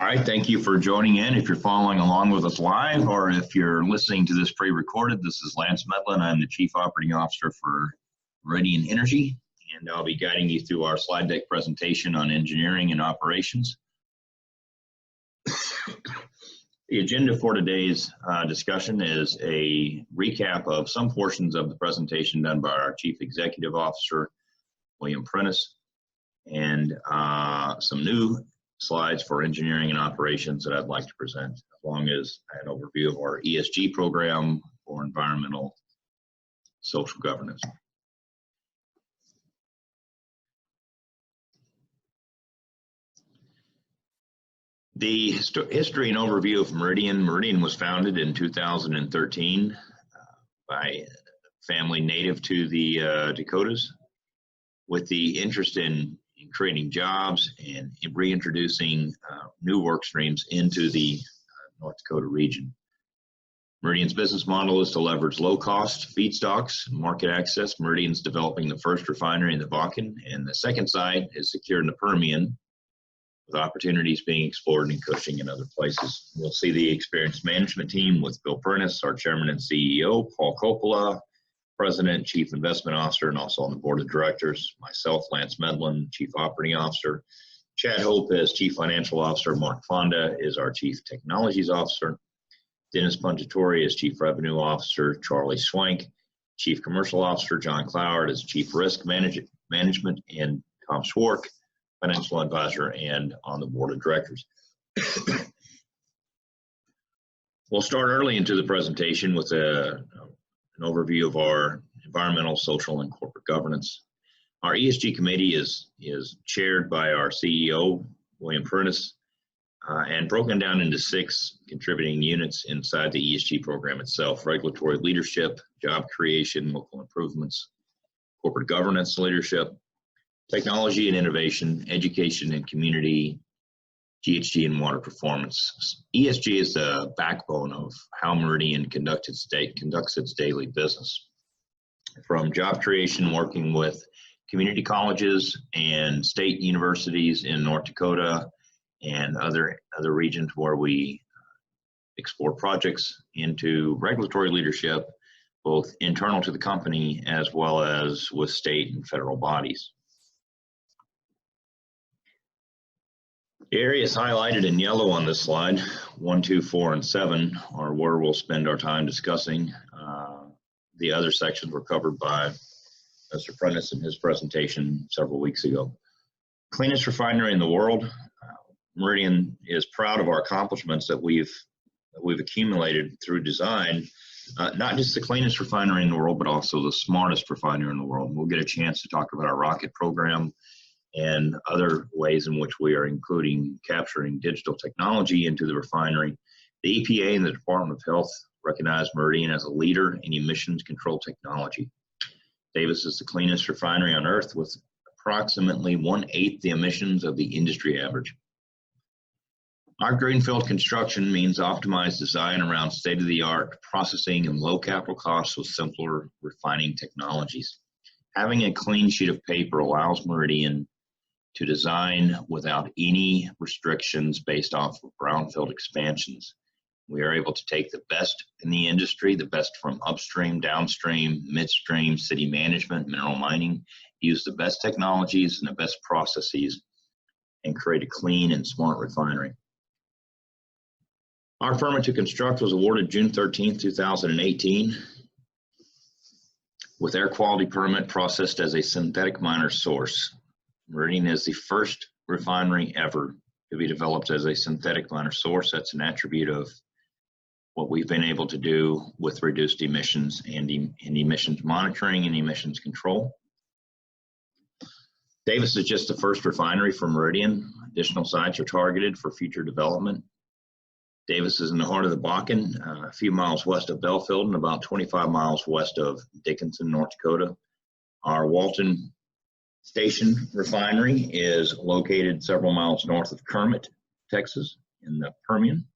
All right, thank you for joining in. If you're following along with us live, or if you're listening to this pre-recorded, this is Lance Medlin. I'm the Chief Operating Officer for Meridian Energy, and I'll be guiding you through our slide deck presentation on engineering and operations. The agenda for today's discussion is a recap of some portions of the presentation done by our Chief Executive Officer, William Prentice, and some new slides for engineering and operations that I'd like to present, along as an overview of our ESG program for environmental social governance. The history and overview of Meridian. Meridian was founded in 2013 by a family native to the Dakotas with the interest in creating jobs and reintroducing new work streams into the North Dakota region. Meridian's business model is to leverage low-cost feedstocks and market access. Meridian's developing the first refinery in the Bakken, and the second site is secured in the Permian, with opportunities being explored in Cushing and other places. We'll see the experienced management team with Bill Prentice, our Chairman and CEO, Paul Coppola, President, Chief Investment Officer, and also on the Board of Directors, myself, Lance Medlin, Chief Operating Officer, Chad Hope is Chief Financial Officer, Mark Fonda is our Chief Technologies Officer, Dennis Punjatori is Chief Revenue Officer, Charlie Swank, Chief Commercial Officer, John Cloward is Chief Risk Management, and Tom Schwark, Financial Advisor and on the Board of Directors. We'll start early into the presentation with an overview of our environmental, social, and corporate governance. Our ESG committee is chaired by our CEO, William Prentice, and broken down into 6 contributing units inside the ESG program itself: regulatory leadership, job creation, local improvements, corporate governance leadership, technology and innovation, education and community, GHG and water performance. ESG is the backbone of how Meridian conducts its daily business. From job creation, working with community colleges and state universities in North Dakota and other regions where we explore projects, into regulatory leadership, both internal to the company as well as with state and federal bodies. The areas highlighted in yellow on this slide, 1, 2, 4, and 7, are where we'll spend our time discussing. The other sections were covered by Mr. Prentice in his presentation several weeks ago. Cleanest refinery in the world. Meridian is proud of our accomplishments that we've accumulated through design. Not just the cleanest refinery in the world, but also the smartest refinery in the world. We'll get a chance to talk about our rocket program and other ways in which we are including capturing digital technology into the refinery. The EPA and the Department of Health recognize Meridian as a leader in emissions control technology. Davis is the cleanest refinery on Earth, with approximately 1/8 the emissions of the industry average. Our greenfield construction means optimized design around state-of-the-art processing and low capital costs with simpler refining technologies. Having a clean sheet of paper allows Meridian to design without any restrictions based off of brownfield expansions. We are able to take the best in the industry, the best from upstream, downstream, midstream, city management, mineral mining, use the best technologies and the best processes, and create a clean and smart refinery. Our permit to construct was awarded June 13, 2018, with air quality permit processed as a synthetic minor source. Meridian is the first refinery ever to be developed as a synthetic minor source. That's an attribute of what we've been able to do with reduced emissions and emissions monitoring and emissions control. Davis is just the first refinery for Meridian. Additional sites are targeted for future development. Davis is in the heart of the Bakken, a few miles west of Belfield and about 25 miles west of Dickinson, North Dakota. Our Walton Station refinery is located several miles north of Kermit, Texas, in the Permian.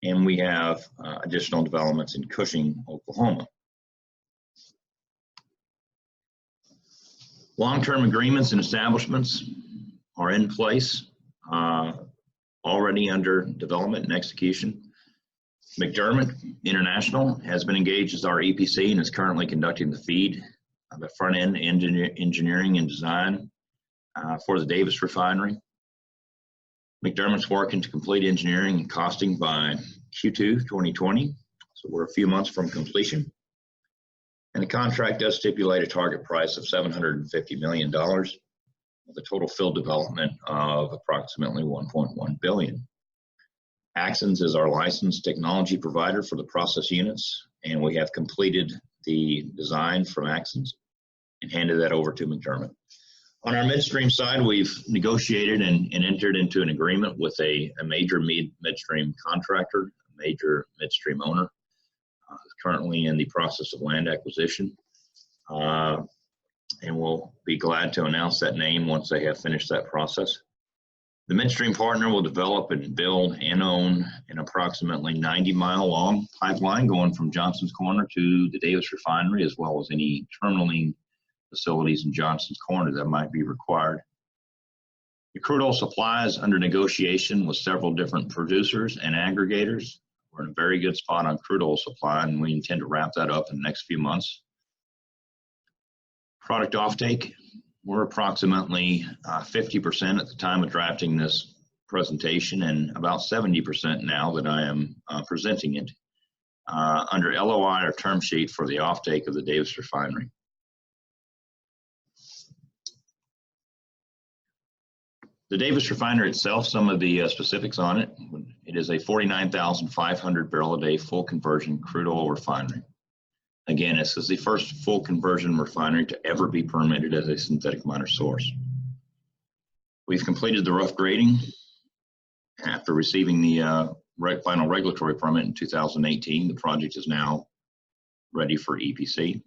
And we have additional developments in Cushing, Oklahoma. Long-term agreements and establishments are in place. already under development and execution. McDermott International has been engaged as our EPC and is currently conducting the FEED, the front-end engineering and design for the Davis Refinery. McDermott's working to complete engineering and costing by Q2 2020, so we're a few months from completion. And the contract does stipulate a target price of $750 million with a total field development of approximately $1.1 billion. Axens is our licensed technology provider for the process units, and we have completed the design from Axens and handed that over to McDermott. On our midstream side, we've negotiated and entered into an agreement with a major midstream contractor, a major midstream owner, currently in the process of land acquisition. And we'll be glad to announce that name once they have finished that process. The midstream partner will develop and build and own an approximately 90-mile long pipeline going from Johnson's Corner to the Davis Refinery, as well as any terminaling facilities in Johnson's Corner that might be required. The crude oil supply is under negotiation with several different producers and aggregators. We're in a very good spot on crude oil supply, and we intend to wrap that up in the next few months. Product offtake, we're approximately 50% at the time of drafting this presentation, and about 70% now that I am presenting it under LOI or term sheet for the offtake of the Davis Refinery. The Davis Refinery itself, some of the specifics on it. It is a 49,500 barrel a day full conversion crude oil refinery. Again, this is the first full conversion refinery to ever be permitted as a synthetic minor source. We've completed the rough grading after receiving the final regulatory permit in 2018. The project is now ready for EPC.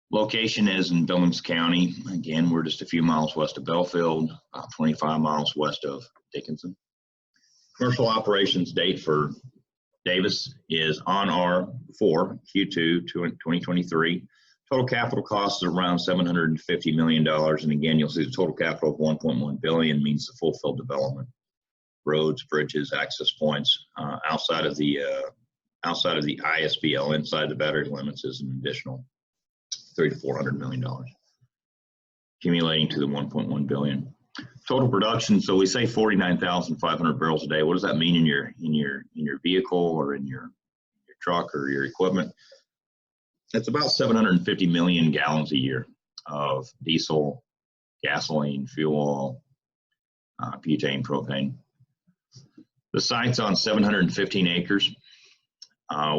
Location is in Billings County. Again, we're just a few miles west of Belfield, about 25 miles west of Dickinson. Commercial operations date for Davis is on or before Q2 2023. Total capital cost is around $750 million. And again, you'll see the total capital of $1.1 billion means the full field development. Roads, bridges, access points, outside of the ISBL, inside the battery limits, is an additional $300 to $400 million, accumulating to the $1.1 billion. Total production, so we say 49,500 barrels a day. What does that mean in your vehicle or in your truck or your equipment? It's about 750 million gallons a year of diesel, gasoline, fuel oil, butane, propane. The site's on 715 acres.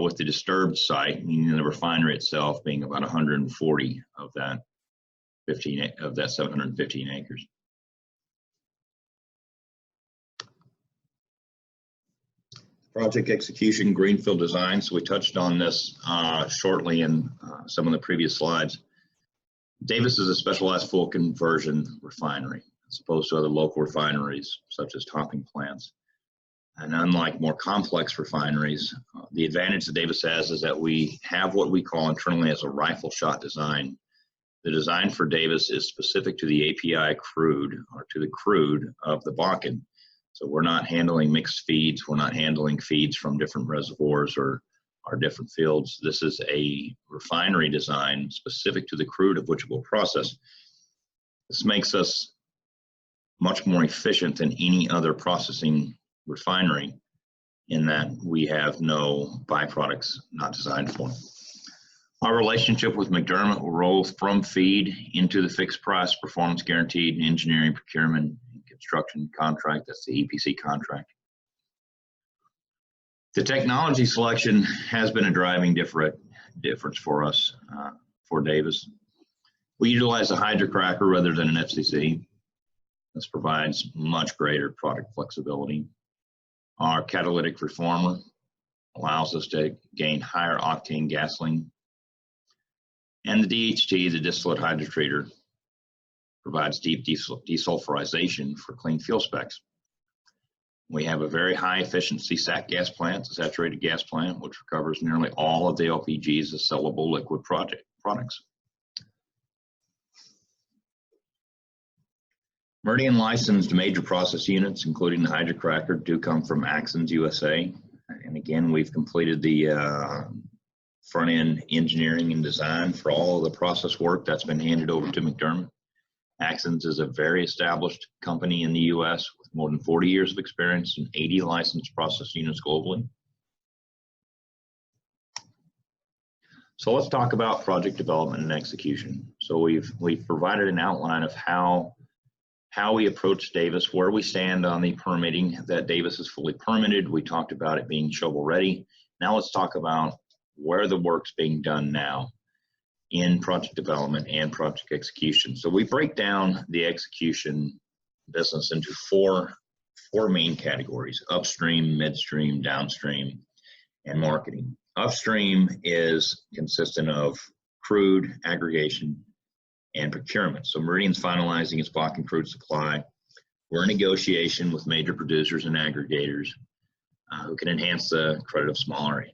With the disturbed site, meaning the refinery itself, being about 140 of that 715 acres. Project execution, GreenFill Design. So we touched on this shortly in some of the previous slides. Davis is a specialized full conversion refinery, as opposed to other local refineries such as topping plants. And unlike more complex refineries, the advantage that Davis has is that we have what we call internally as a rifle shot design. The design for Davis is specific to the API crude, or to the crude of the Bakken. So we're not handling mixed feeds. We're not handling feeds from different reservoirs or different fields. This is a refinery design specific to the crude of which we'll process. This makes us much more efficient than any other processing refinery in that we have no byproducts not designed for. Our relationship with McDermott will roll from feed into the fixed price performance guaranteed engineering, procurement, and construction contract. That's the EPC contract. The technology selection has been a driving difference for us, for Davis. We utilize a hydrocracker rather than an FCC. This provides much greater product flexibility. Our catalytic reformer allows us to gain higher octane gasoline. And the DHT, the distillate hydrotreater, provides deep desulfurization for clean fuel specs. We have a very high efficiency SAC gas plant, a saturated gas plant, which recovers nearly all of the LPGs as sellable liquid products. Meridian licensed major process units, including the hydrocracker, do come from Axens USA. And again, we've completed the front-end engineering and design for all of the process work that's been handed over to McDermott. Axens is a very established company in the U.S. with more than 40 years of experience and 80 licensed process units globally. So let's talk about project development and execution. So we've provided an outline of how we approach Davis, where we stand on the permitting, that Davis is fully permitted. We talked about it being shovel ready. Now let's talk about where the work's being done now in project development and project execution. So we break down the execution business into four main categories: upstream, midstream, downstream, and marketing. Upstream is consistent of crude, aggregation, and procurement. So Meridian's finalizing its Bakken crude supply. We're in negotiation with major producers and aggregators who can enhance the credit of smaller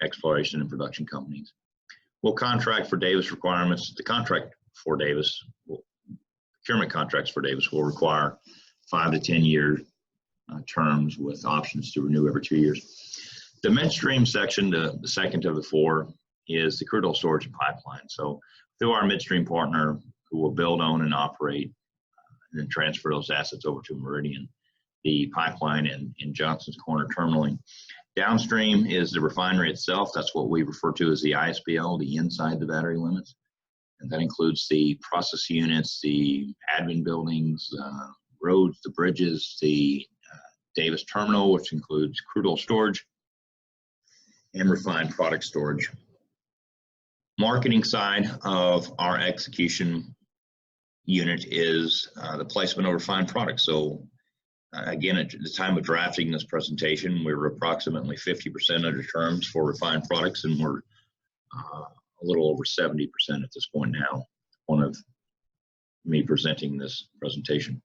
exploration and production companies. We'll contract for Davis requirements. The contract for Davis, procurement contracts for Davis will require 5 to 10 year terms with options to renew every 2 years. The midstream section, the second of the four, is the crude oil storage and pipeline. So through our midstream partner, who will build, own, and operate, and then transfer those assets over to Meridian, the pipeline in Johnson's Corner terminaling. Downstream is the refinery itself. That's what we refer to as the ISBL, the inside the battery limits. And that includes the process units, the admin buildings, roads, the bridges, the Davis terminal, which includes crude oil storage and refined product storage. Marketing side of our execution unit is the placement of refined products. So again, at the time of drafting this presentation, we were approximately 50% under terms for refined products, and we're a little over 70% at this point now, one of me presenting this presentation.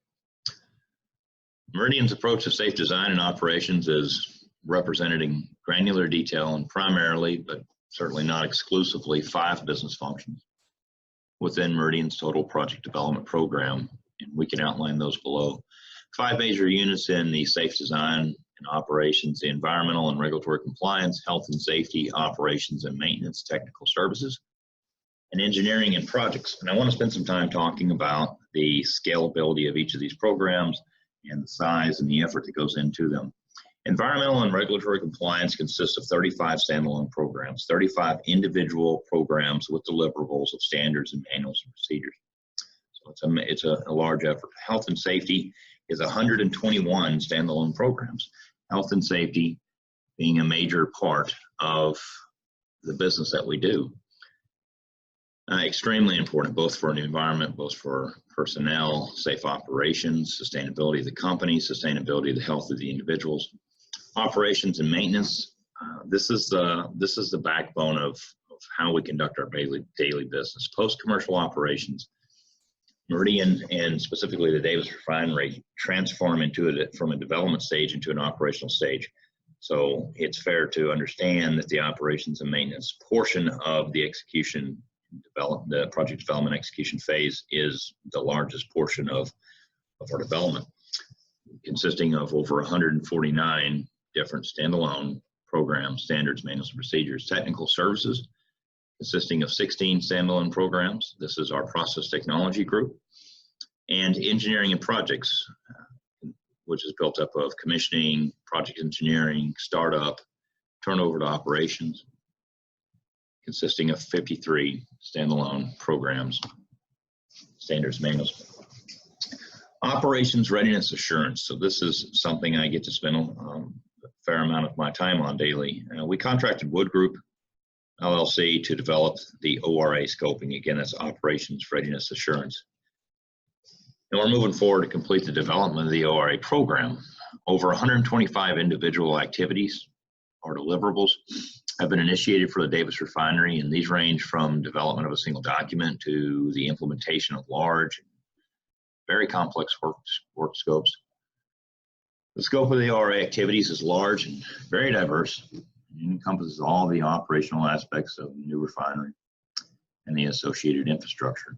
Meridian's approach to safe design and operations is represented in granular detail and primarily, but certainly not exclusively, 5 business functions within Meridian's total project development program, and we can outline those below. 5 major units in the safe design and operations: the environmental and regulatory compliance, health and safety, operations and maintenance, technical services, and engineering and projects. And I want to spend some time talking about the scalability of each of these programs and the size and the effort that goes into them. Environmental and regulatory compliance consists of 35 standalone programs, 35 individual programs with deliverables of standards and manuals and procedures. So it's a large effort. Health and safety is 121 standalone programs. Health and safety being a major part of the business that we do. Extremely important, both for the environment, both for personnel, safe operations, sustainability of the company, sustainability of the health of the individuals. Operations and maintenance, this is the backbone of how we conduct our daily business. Post-commercial operations, Meridian and specifically the Davis Refinery transform from a development stage into an operational stage. So it's fair to understand that the operations and maintenance portion of the execution the project development execution phase is the largest portion of our development, consisting of over 149 different standalone programs, standards, manuals, and procedures. Technical services, consisting of 16 standalone programs. This is our process technology group. And engineering and projects, which is built up of commissioning, project engineering, startup, turnover to operations, consisting of 53 standalone programs, standards, manuals. Operations readiness assurance. So this is something I get to spend a fair amount of my time on daily. We contracted Wood Group LLC to develop the ORA scoping. Again, that's operations readiness assurance. And we're moving forward to complete the development of the ORA program. Over 125 individual activities or deliverables have been initiated for the Davis Refinery, and these range from development of a single document to the implementation of large, very complex work scopes. The scope of the ORA activities is large and very diverse. It encompasses all the operational aspects of the new refinery and the associated infrastructure.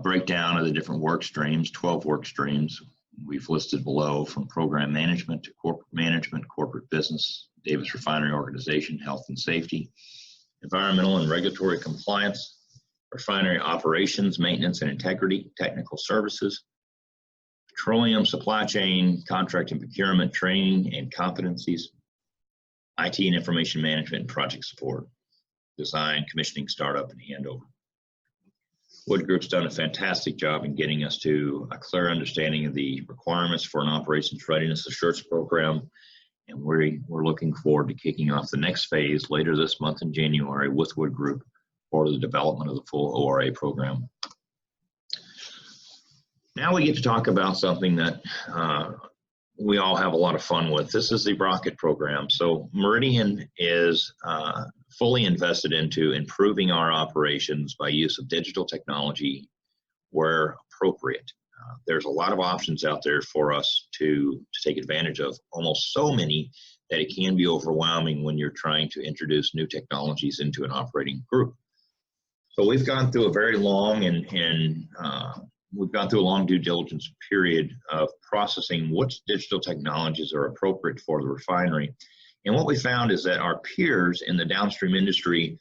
Breakdown of the different work streams, 12 work streams we've listed below, from program management to corporate management, corporate business, Davis Refinery organization, health and safety, environmental and regulatory compliance, refinery operations, maintenance and integrity, technical services, petroleum supply chain, contract and procurement, training and competencies, IT and information management, and project support, design, commissioning, startup, and handover. Wood Group's done a fantastic job in getting us to a clear understanding of the requirements for an operations readiness assurance program, and we're looking forward to kicking off the next phase later this month in January with Wood Group for the development of the full ORA program. Now we get to talk about something that we all have a lot of fun with. This is the rocket program. So Meridian is fully invested into improving our operations by use of digital technology where appropriate. There's a lot of options out there for us to take advantage of, almost so many that it can be overwhelming when you're trying to introduce new technologies into an operating group. So we've gone through a very long we've gone through a long due diligence period of processing which digital technologies are appropriate for the refinery. And what we found is that our peers in the downstream industry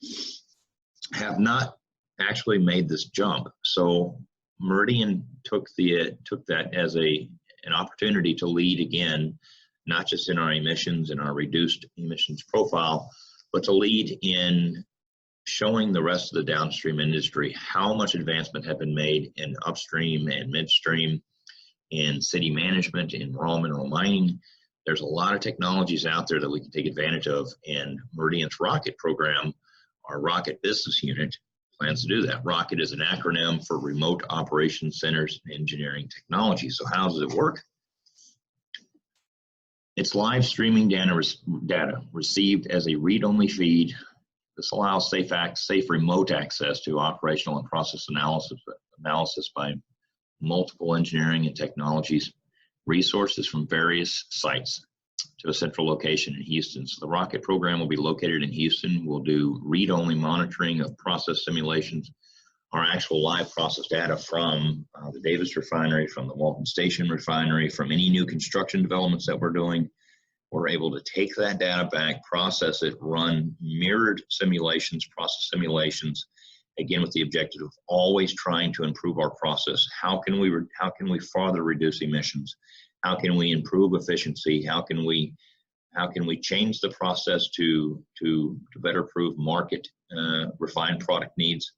have not actually made this jump. So Meridian took that as an opportunity to lead again, not just in our emissions and our reduced emissions profile, but to lead in showing the rest of the downstream industry how much advancement had been made in upstream and midstream, in city management, in raw mineral mining. There's a lot of technologies out there that we can take advantage of, and Meridian's Rocket program, our Rocket business unit, plans to do that. Rocket is an acronym for Remote Operations Centers and Engineering Technology. So how does it work? It's live streaming data received as a read-only feed. This allows safe remote access to operational and process analysis by multiple engineering and technologies resources from various sites to a central location in Houston. So the Rocket program will be located in Houston. We'll do read-only monitoring of process simulations, our actual live process data from the Davis Refinery, from the Walton Station Refinery, from any new construction developments that we're doing. We're able to take that data back, process it, run mirrored simulations, process simulations, again with the objective of always trying to improve our process. How can we further reduce emissions? How can we improve efficiency? How can we change the process to better prove market refined product needs?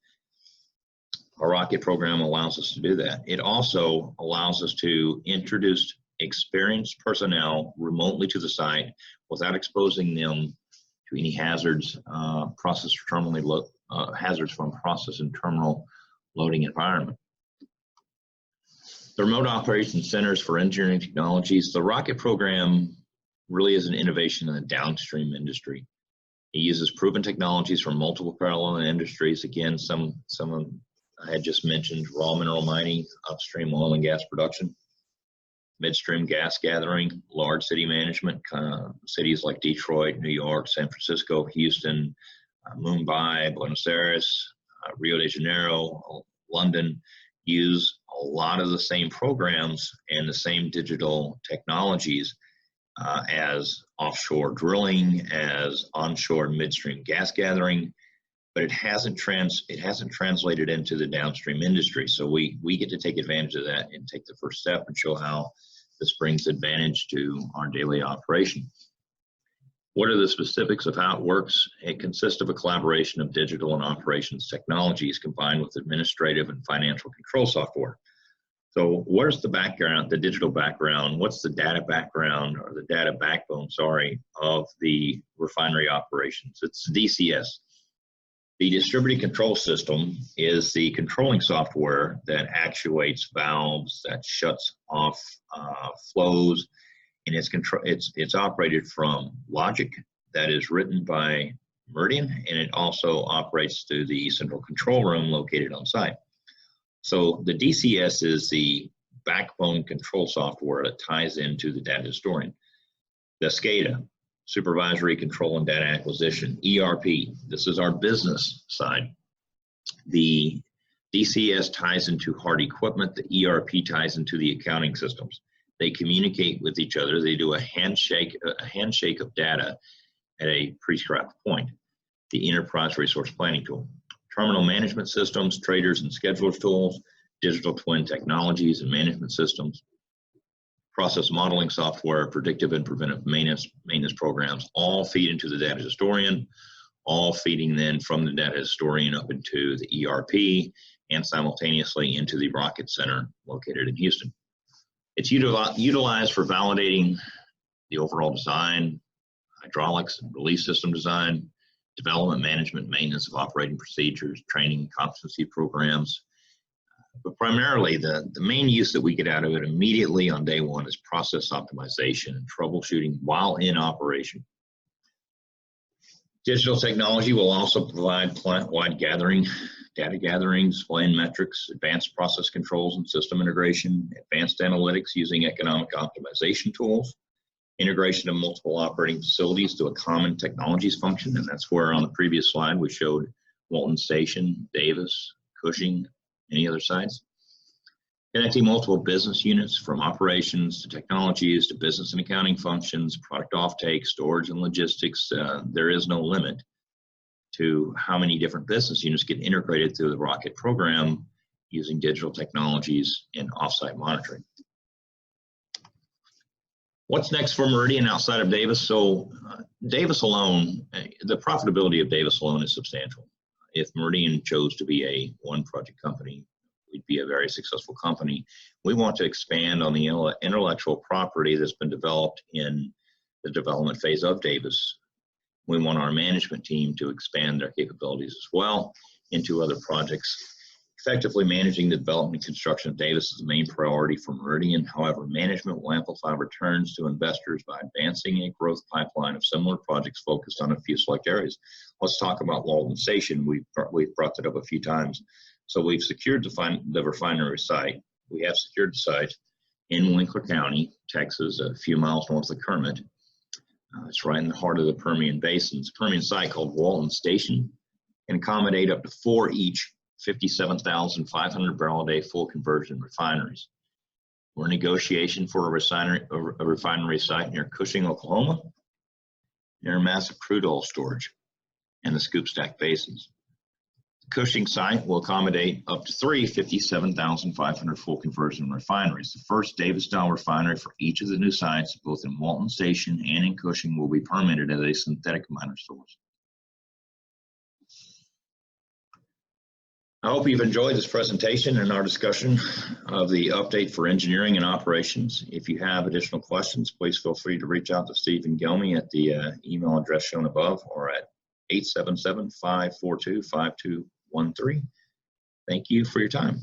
Our Rocket program allows us to do that. It also allows us to introduce experienced personnel remotely to the site without exposing them to any hazards, hazards from process and terminal loading environment. The Remote Operations Centers for Engineering Technologies, the Rocket program really is an innovation in the downstream industry. It uses proven technologies from multiple parallel industries. Again, some I had just mentioned: raw mineral mining, upstream oil and gas production, midstream gas gathering, large city management, cities like Detroit, New York, San Francisco, Houston, Mumbai, Buenos Aires, Rio de Janeiro, London, use a lot of the same programs and the same digital technologies as offshore drilling, as onshore midstream gas gathering, but it hasn't translated into the downstream industry. So we get to take advantage of that and take the first step and show how this brings advantage to our daily operation. What are the specifics of how it works? It consists of a collaboration of digital and operations technologies combined with administrative and financial control software. So where's the background, the digital background? What's the data background, or the data backbone, sorry, of the refinery operations? It's DCS. The distributed control system is the controlling software that actuates valves, that shuts off flows, and it's operated from logic that is written by Meridian, and it also operates through the central control room located on site. So the DCS is the backbone control software that ties into the data historian. The SCADA, supervisory control and data acquisition. ERP, this is our business side. The DCS ties into hard equipment. The ERP ties into the accounting systems. They communicate with each other. They do a handshake of data at a prescribed point. The enterprise resource planning tool, terminal management systems, traders and schedulers tools, digital twin technologies and management systems, process modeling software, predictive and preventive maintenance programs, all feed into the data historian, all feeding then from the data historian up into the ERP and simultaneously into the Rocket Center located in Houston. It's utilized for validating the overall design, hydraulics and release system design, development, management, maintenance of operating procedures, training and competency programs. But primarily, the main use that we get out of it immediately on day one is process optimization and troubleshooting while in operation. Digital technology will also provide plant-wide data gathering, displaying metrics, advanced process controls and system integration, advanced analytics using economic optimization tools, integration of multiple operating facilities to a common technologies function, and that's where on the previous slide we showed Walton Station, Davis, Cushing, any other sites. Connecting multiple business units from operations to technologies to business and accounting functions, product offtake, storage and logistics. There is no limit to how many different business units get integrated through the Rocket program using digital technologies and offsite monitoring. What's next for Meridian outside of Davis? So Davis alone, the profitability of Davis alone is substantial. If Meridian chose to be a one project company, we'd be a very successful company. We want to expand on the intellectual property that's been developed in the development phase of Davis. We want our management team to expand their capabilities as well into other projects. Effectively managing the development and construction of Davis is the main priority for Meridian. However, management will amplify returns to investors by advancing a growth pipeline of similar projects focused on a few select areas. Let's talk about Walton Station. We've brought that up a few times. So we've secured the refinery site. We have secured the site in Winkler County, Texas, a few miles north of Kermit. It's right in the heart of the Permian Basin. It's a Permian site called Walton Station, can accommodate up to 4 each 57,500 barrel a day full conversion refineries. We're in negotiation for a refinery site near Cushing, Oklahoma, near massive crude oil storage and the Scoop Stack basins. The Cushing site will accommodate up to 3 57,500 full conversion refineries. The first Davis-style refinery for each of the new sites, both in Walton Station and in Cushing, will be permitted as a synthetic minor source. I hope you've enjoyed this presentation and our discussion of the update for engineering and operations. If you have additional questions, please feel free to reach out to Stephen Gelmy at the email address shown above or at 877-542-5213. Thank you for your time.